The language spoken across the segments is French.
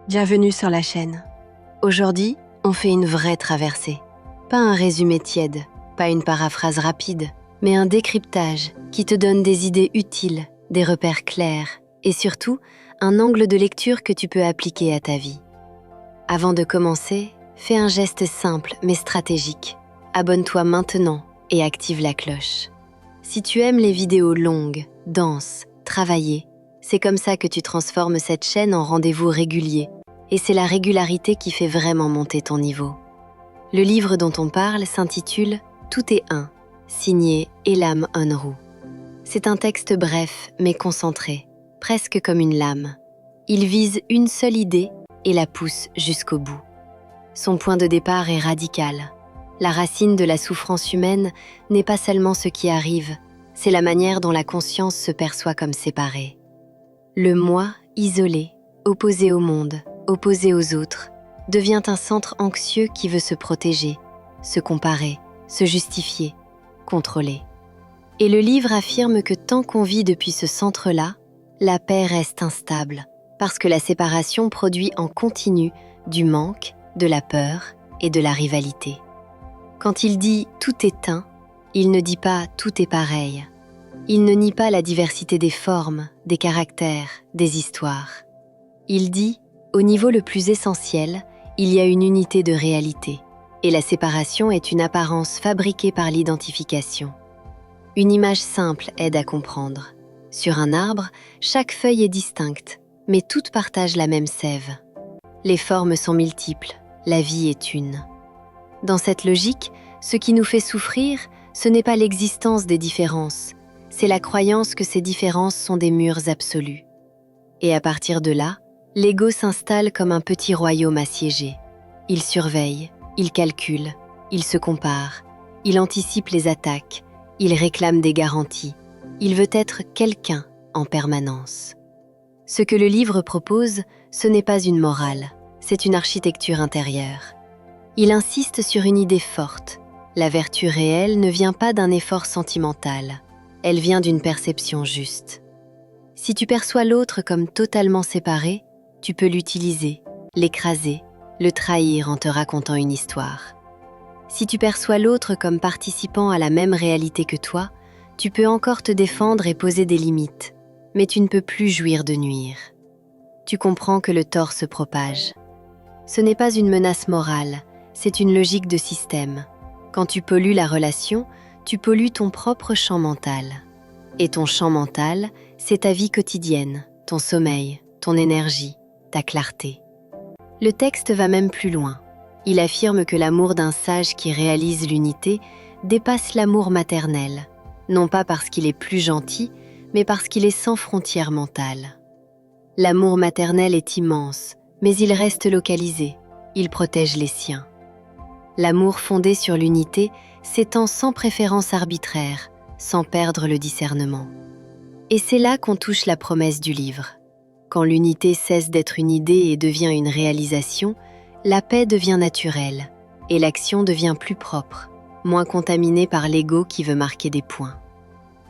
Bienvenue sur la chaîne. Aujourd'hui, on fait une vraie traversée. Pas un résumé tiède, pas une paraphrase rapide, mais un décryptage qui te donne des idées utiles, des repères clairs et surtout, un angle de lecture que tu peux appliquer à ta vie. Avant de commencer, fais un geste simple mais stratégique. Abonne-toi maintenant et active la cloche. Si tu aimes les vidéos longues, denses, travaillées, c'est comme ça que tu transformes cette chaîne en rendez-vous régulier. Et c'est la régularité qui fait vraiment monter ton niveau. Le livre dont on parle s'intitule « Tout est un », signé Elam Unruh. C'est un texte bref mais concentré, presque comme une lame. Il vise une seule idée et la pousse jusqu'au bout. Son point de départ est radical. La racine de la souffrance humaine n'est pas seulement ce qui arrive, c'est la manière dont la conscience se perçoit comme séparée. Le moi, isolé, opposé au monde, opposé aux autres, devient un centre anxieux qui veut se protéger, se comparer, se justifier, contrôler. Et le livre affirme que tant qu'on vit depuis ce centre-là, la paix reste instable, parce que la séparation produit en continu du manque, de la peur et de la rivalité. Quand il dit « tout est un », il ne dit pas « tout est pareil ». Il ne nie pas la diversité des formes, des caractères, des histoires. Il dit au niveau le plus essentiel, il y a une unité de réalité, et la séparation est une apparence fabriquée par l'identification. Une image simple aide à comprendre. Sur un arbre, chaque feuille est distincte, mais toutes partagent la même sève. Les formes sont multiples, la vie est une. Dans cette logique, ce qui nous fait souffrir, ce n'est pas l'existence des différences, c'est la croyance que ces différences sont des murs absolus. Et à partir de là, l'ego s'installe comme un petit royaume assiégé. Il surveille, il calcule, il se compare, il anticipe les attaques, il réclame des garanties, il veut être quelqu'un en permanence. Ce que le livre propose, ce n'est pas une morale, c'est une architecture intérieure. Il insiste sur une idée forte. La vertu réelle ne vient pas d'un effort sentimental, elle vient d'une perception juste. Si tu perçois l'autre comme totalement séparé, tu peux l'utiliser, l'écraser, le trahir en te racontant une histoire. Si tu perçois l'autre comme participant à la même réalité que toi, tu peux encore te défendre et poser des limites, mais tu ne peux plus jouir de nuire. Tu comprends que le tort se propage. Ce n'est pas une menace morale, c'est une logique de système. Quand tu pollues la relation, tu pollues ton propre champ mental. Et ton champ mental, c'est ta vie quotidienne, ton sommeil, ton énergie, ta clarté. Le texte va même plus loin. Il affirme que l'amour d'un sage qui réalise l'unité dépasse l'amour maternel, non pas parce qu'il est plus gentil, mais parce qu'il est sans frontières mentales. L'amour maternel est immense, mais il reste localisé, il protège les siens. L'amour fondé sur l'unité s'étend sans préférence arbitraire, sans perdre le discernement. Et c'est là qu'on touche la promesse du livre. Quand l'unité cesse d'être une idée et devient une réalisation, la paix devient naturelle et l'action devient plus propre, moins contaminée par l'ego qui veut marquer des points.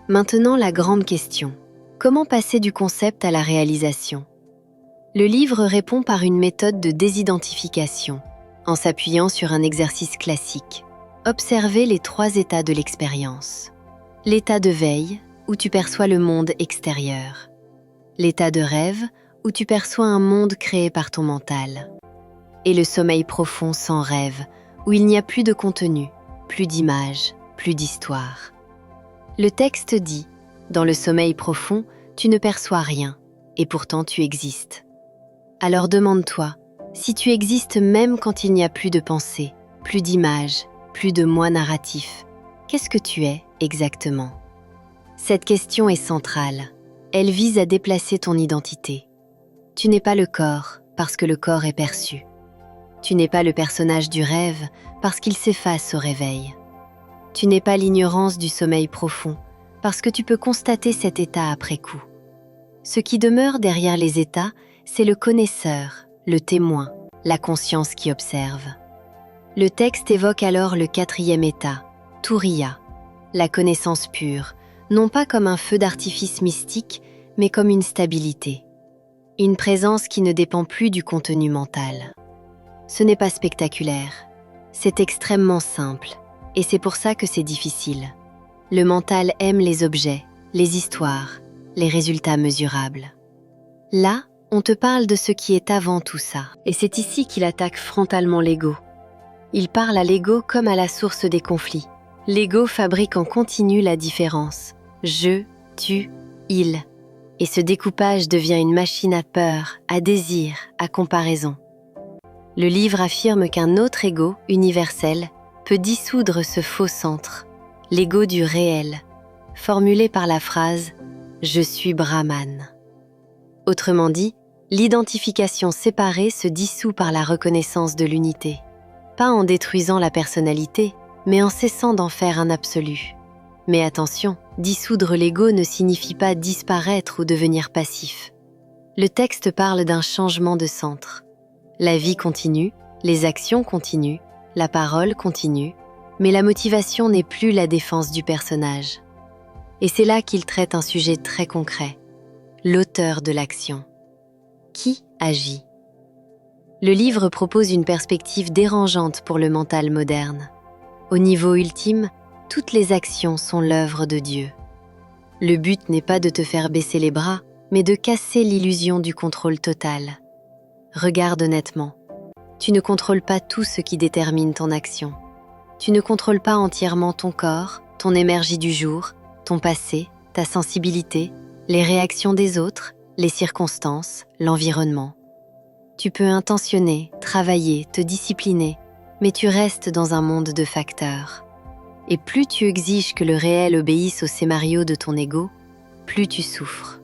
Maintenant, la grande question. Comment passer du concept à la réalisation ? Le livre répond par une méthode de désidentification, en s'appuyant sur un exercice classique. Observez les 3 états de l'expérience. L'état de veille, où tu perçois le monde extérieur. L'état de rêve, où tu perçois un monde créé par ton mental. Et le sommeil profond sans rêve, où il n'y a plus de contenu, plus d'images, plus d'histoire. Le texte dit, dans le sommeil profond, tu ne perçois rien, et pourtant tu existes. Alors demande-toi, si tu existes même quand il n'y a plus de pensée, plus d'images, plus de moi narratif, qu'est-ce que tu es exactement ? Cette question est centrale. Elle vise à déplacer ton identité. Tu n'es pas le corps parce que le corps est perçu. Tu n'es pas le personnage du rêve parce qu'il s'efface au réveil. Tu n'es pas l'ignorance du sommeil profond parce que tu peux constater cet état après coup. Ce qui demeure derrière les états, c'est le connaisseur, le témoin, la conscience qui observe. Le texte évoque alors le 4e état, Turiya, la connaissance pure, non pas comme un feu d'artifice mystique, mais comme une stabilité. Une présence qui ne dépend plus du contenu mental. Ce n'est pas spectaculaire, c'est extrêmement simple, et c'est pour ça que c'est difficile. Le mental aime les objets, les histoires, les résultats mesurables. Là, on te parle de ce qui est avant tout ça, et c'est ici qu'il attaque frontalement l'ego. Il parle à l'ego comme à la source des conflits. L'ego fabrique en continu la différence. Je, tu, il. Et ce découpage devient une machine à peur, à désir, à comparaison. Le livre affirme qu'un autre ego, universel, peut dissoudre ce faux centre, l'ego du réel, formulé par la phrase « Je suis Brahman ». Autrement dit, l'identification séparée se dissout par la reconnaissance de l'unité, pas en détruisant la personnalité, mais en cessant d'en faire un absolu. Mais attention, dissoudre l'ego ne signifie pas disparaître ou devenir passif. Le texte parle d'un changement de centre. La vie continue, les actions continuent, la parole continue, mais la motivation n'est plus la défense du personnage. Et c'est là qu'il traite un sujet très concret, l'auteur de l'action. Qui agit ? Le livre propose une perspective dérangeante pour le mental moderne. Au niveau ultime, toutes les actions sont l'œuvre de Dieu. Le but n'est pas de te faire baisser les bras, mais de casser l'illusion du contrôle total. Regarde honnêtement. Tu ne contrôles pas tout ce qui détermine ton action. Tu ne contrôles pas entièrement ton corps, ton énergie du jour, ton passé, ta sensibilité, les réactions des autres, les circonstances, l'environnement. Tu peux intentionner, travailler, te discipliner, mais tu restes dans un monde de facteurs. Et plus tu exiges que le réel obéisse au scénario de ton ego, plus tu souffres.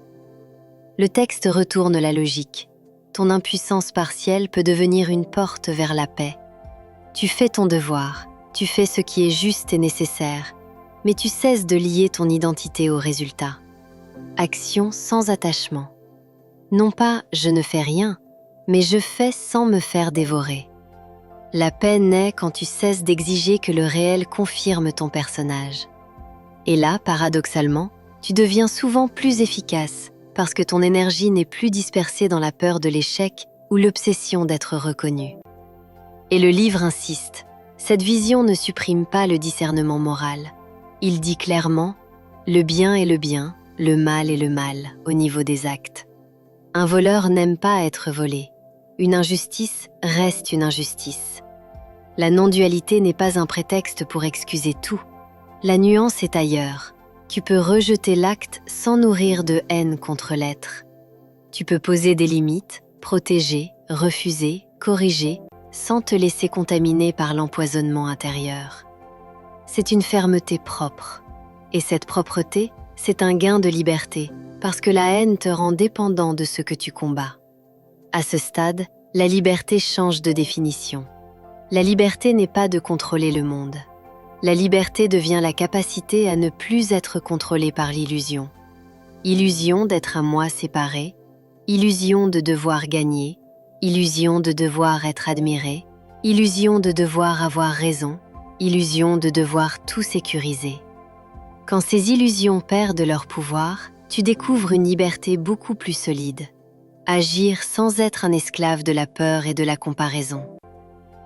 Le texte retourne la logique. Ton impuissance partielle peut devenir une porte vers la paix. Tu fais ton devoir, tu fais ce qui est juste et nécessaire, mais tu cesses de lier ton identité au résultat. Action sans attachement. Non pas « je ne fais rien », mais « je fais sans me faire dévorer ». La paix naît quand tu cesses d'exiger que le réel confirme ton personnage. Et là, paradoxalement, tu deviens souvent plus efficace parce que ton énergie n'est plus dispersée dans la peur de l'échec ou l'obsession d'être reconnu. Et le livre insiste, cette vision ne supprime pas le discernement moral. Il dit clairement « le bien est le bien, le mal est le mal » au niveau des actes. Un voleur n'aime pas être volé. Une injustice reste une injustice. La non-dualité n'est pas un prétexte pour excuser tout. La nuance est ailleurs. Tu peux rejeter l'acte sans nourrir de haine contre l'être. Tu peux poser des limites, protéger, refuser, corriger, sans te laisser contaminer par l'empoisonnement intérieur. C'est une fermeté propre. Et cette propreté, c'est un gain de liberté, parce que la haine te rend dépendant de ce que tu combats. À ce stade, la liberté change de définition. La liberté n'est pas de contrôler le monde. La liberté devient la capacité à ne plus être contrôlée par l'illusion. Illusion d'être un moi séparé, illusion de devoir gagner, illusion de devoir être admiré, illusion de devoir avoir raison, illusion de devoir tout sécuriser. Quand ces illusions perdent leur pouvoir, tu découvres une liberté beaucoup plus solide. Agir sans être un esclave de la peur et de la comparaison.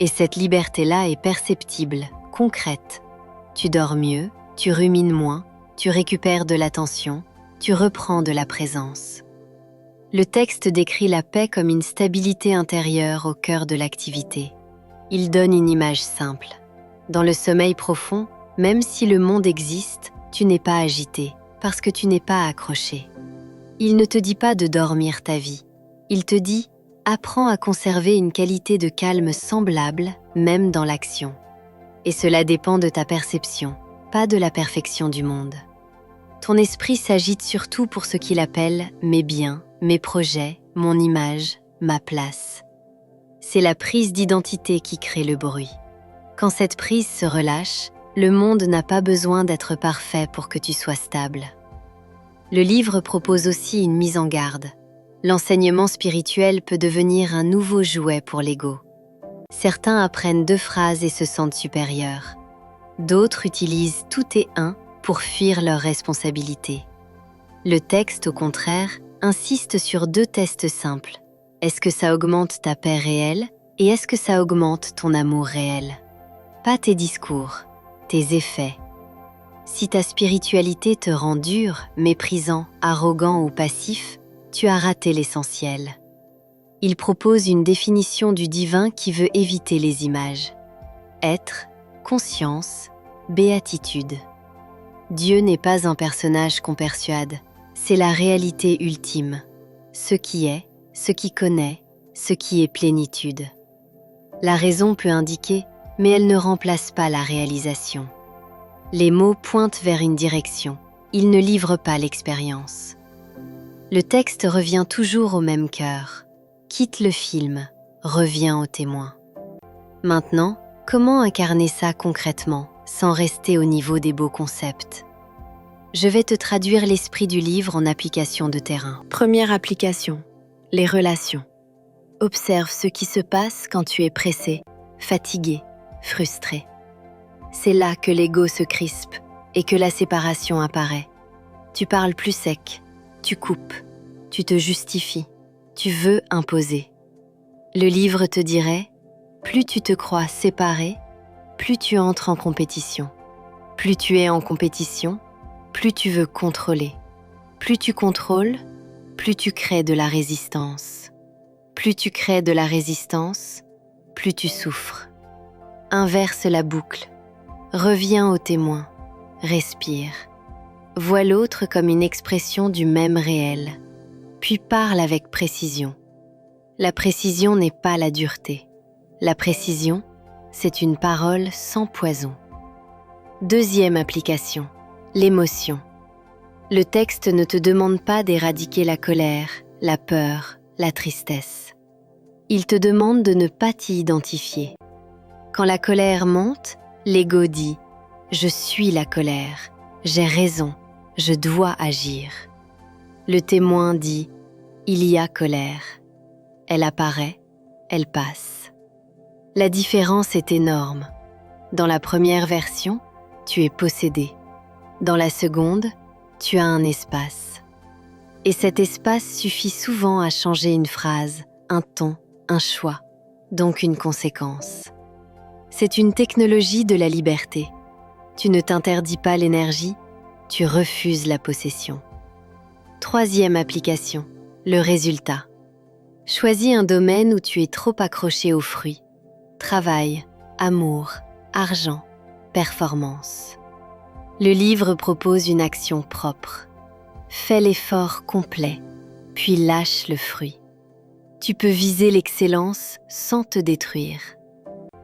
Et cette liberté-là est perceptible, concrète. Tu dors mieux, tu rumines moins, tu récupères de l'attention, tu reprends de la présence. Le texte décrit la paix comme une stabilité intérieure au cœur de l'activité. Il donne une image simple. Dans le sommeil profond, même si le monde existe, tu n'es pas agité, parce que tu n'es pas accroché. Il ne te dit pas de dormir ta vie. Il te dit « apprends à conserver une qualité de calme semblable, même dans l'action ». Et cela dépend de ta perception, pas de la perfection du monde. Ton esprit s'agite surtout pour ce qu'il appelle « mes biens, mes projets, mon image, ma place ». C'est la prise d'identité qui crée le bruit. Quand cette prise se relâche, le monde n'a pas besoin d'être parfait pour que tu sois stable. Le livre propose aussi une mise en garde. L'enseignement spirituel peut devenir un nouveau jouet pour l'ego. Certains apprennent 2 phrases et se sentent supérieurs. D'autres utilisent tout et un pour fuir leurs responsabilités. Le texte, au contraire, insiste sur 2 tests simples. Est-ce que ça augmente ta paix réelle et est-ce que ça augmente ton amour réel? Pas tes discours, tes effets. Si ta spiritualité te rend dur, méprisant, arrogant ou passif, tu as raté l'essentiel. Il propose une définition du divin qui veut éviter les images. Être, conscience, béatitude. Dieu n'est pas un personnage qu'on persuade, c'est la réalité ultime. Ce qui est, ce qui connaît, ce qui est plénitude. La raison peut indiquer, mais elle ne remplace pas la réalisation. Les mots pointent vers une direction, ils ne livrent pas l'expérience. Le texte revient toujours au même cœur. Quitte le film, reviens au témoin. Maintenant, comment incarner ça concrètement, sans rester au niveau des beaux concepts? Je vais te traduire l'esprit du livre en application de terrain. Première application, les relations. Observe ce qui se passe quand tu es pressé, fatigué, frustré. C'est là que l'ego se crispe et que la séparation apparaît. Tu parles plus sec, tu coupes, tu te justifies, tu veux imposer. Le livre te dirait, plus tu te crois séparé, plus tu entres en compétition. Plus tu es en compétition, plus tu veux contrôler. Plus tu contrôles, plus tu crées de la résistance. Plus tu crées de la résistance, plus tu souffres. Inverse la boucle. Reviens au témoin. Respire. Vois l'autre comme une expression du même réel. Puis parle avec précision. La précision n'est pas la dureté. La précision, c'est une parole sans poison. Deuxième application, l'émotion. Le texte ne te demande pas d'éradiquer la colère, la peur, la tristesse. Il te demande de ne pas t'y identifier. Quand la colère monte, l'ego dit « Je suis la colère, j'ai raison, je dois agir ». Le témoin dit « Il y a colère ». Elle apparaît, elle passe. La différence est énorme. Dans la première version, tu es possédé. Dans la seconde, tu as un espace. Et cet espace suffit souvent à changer une phrase, un ton, un choix, donc une conséquence. C'est une technologie de la liberté. Tu ne t'interdis pas l'énergie, tu refuses la possession. Troisième application, le résultat. Choisis un domaine où tu es trop accroché aux fruits. Travail, amour, argent, performance. Le livre propose une action propre. Fais l'effort complet, puis lâche le fruit. Tu peux viser l'excellence sans te détruire.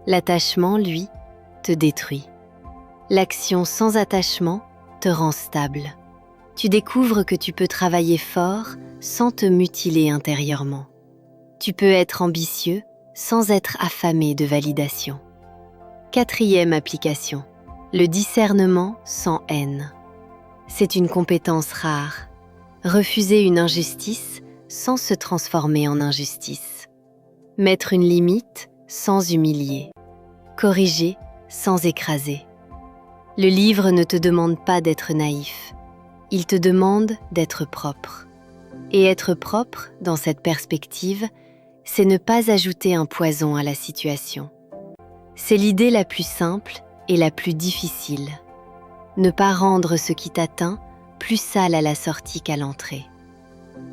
L'attachement, lui, te détruit. L'action sans attachement te rend stable. Tu découvres que tu peux travailler fort sans te mutiler intérieurement. Tu peux être ambitieux sans être affamé de validation. Quatrième application, le discernement sans haine. C'est une compétence rare. Refuser une injustice sans se transformer en injustice. Mettre une limite sans humilier. Corriger sans écraser. Le livre ne te demande pas d'être naïf. Il te demande d'être propre. Et être propre, dans cette perspective, c'est ne pas ajouter un poison à la situation. C'est l'idée la plus simple et la plus difficile. Ne pas rendre ce qui t'atteint plus sale à la sortie qu'à l'entrée.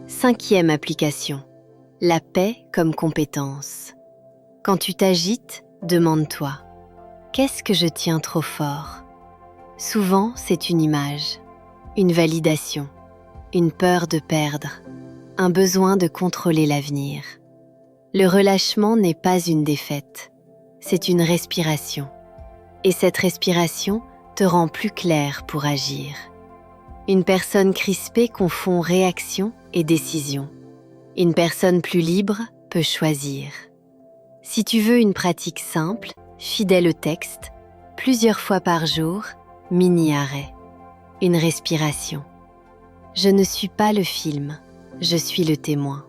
Cinquième application, la paix comme compétence. Quand tu t'agites, demande-toi, qu'est-ce que je tiens trop fort? Souvent, c'est une image, une validation, une peur de perdre, un besoin de contrôler l'avenir. Le relâchement n'est pas une défaite, c'est une respiration. Et cette respiration te rend plus clair pour agir. Une personne crispée confond réaction et décision. Une personne plus libre peut choisir. Si tu veux une pratique simple, fidèle au texte, plusieurs fois par jour, mini-arrêt. Une respiration. Je ne suis pas le film, je suis le témoin.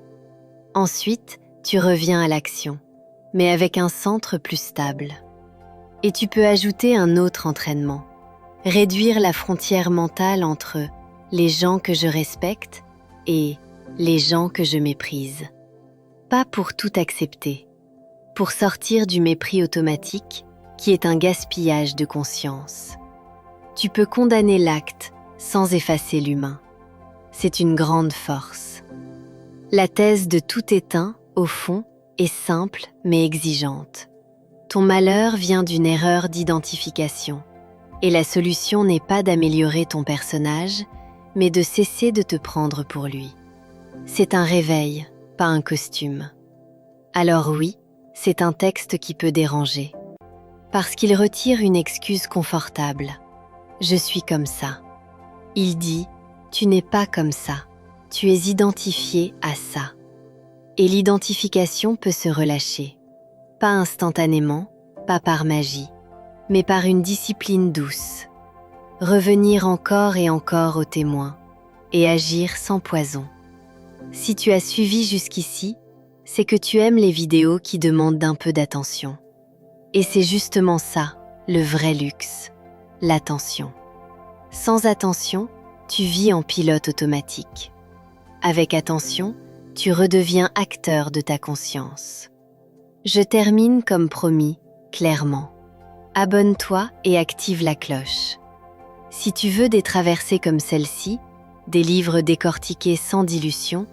Ensuite, tu reviens à l'action, mais avec un centre plus stable. Et tu peux ajouter un autre entraînement. Réduire la frontière mentale entre les gens que je respecte et les gens que je méprise. Pas pour tout accepter, pour sortir du mépris automatique qui est un gaspillage de conscience. Tu peux condamner l'acte sans effacer l'humain. C'est une grande force. La thèse de tout éteint, au fond, est simple mais exigeante. Ton malheur vient d'une erreur d'identification. Et la solution n'est pas d'améliorer ton personnage, mais de cesser de te prendre pour lui. C'est un réveil, pas un costume. Alors oui, c'est un texte qui peut déranger. Parce qu'il retire une excuse confortable. Je suis comme ça. Il dit, tu n'es pas comme ça. Tu es identifié à ça. Et l'identification peut se relâcher. Pas instantanément, pas par magie, mais par une discipline douce. Revenir encore et encore au témoin et agir sans poison. Si tu as suivi jusqu'ici, c'est que tu aimes les vidéos qui demandent d'un peu d'attention. Et c'est justement ça, le vrai luxe, l'attention. Sans attention, tu vis en pilote automatique. Avec attention, tu redeviens acteur de ta conscience. Je termine comme promis, clairement. Abonne-toi et active la cloche. Si tu veux des traversées comme celle-ci, des livres décortiqués sans dilution,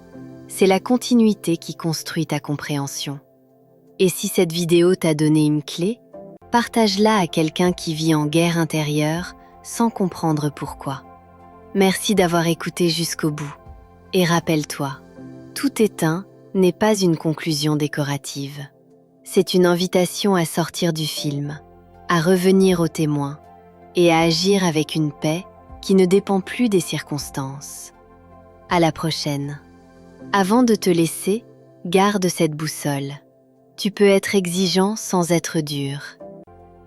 c'est la continuité qui construit ta compréhension. Et si cette vidéo t'a donné une clé, partage-la à quelqu'un qui vit en guerre intérieure sans comprendre pourquoi. Merci d'avoir écouté jusqu'au bout. Et rappelle-toi, tout éteint n'est pas une conclusion décorative. C'est une invitation à sortir du film, à revenir au témoin et à agir avec une paix qui ne dépend plus des circonstances. À la prochaine. Avant de te laisser, garde cette boussole. Tu peux être exigeant sans être dur,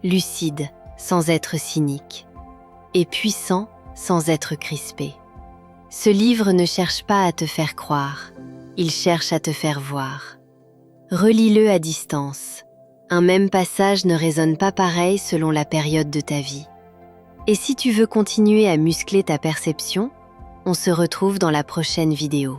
lucide sans être cynique, et puissant sans être crispé. Ce livre ne cherche pas à te faire croire, il cherche à te faire voir. Relis-le à distance. Un même passage ne résonne pas pareil selon la période de ta vie. Et si tu veux continuer à muscler ta perception, on se retrouve dans la prochaine vidéo.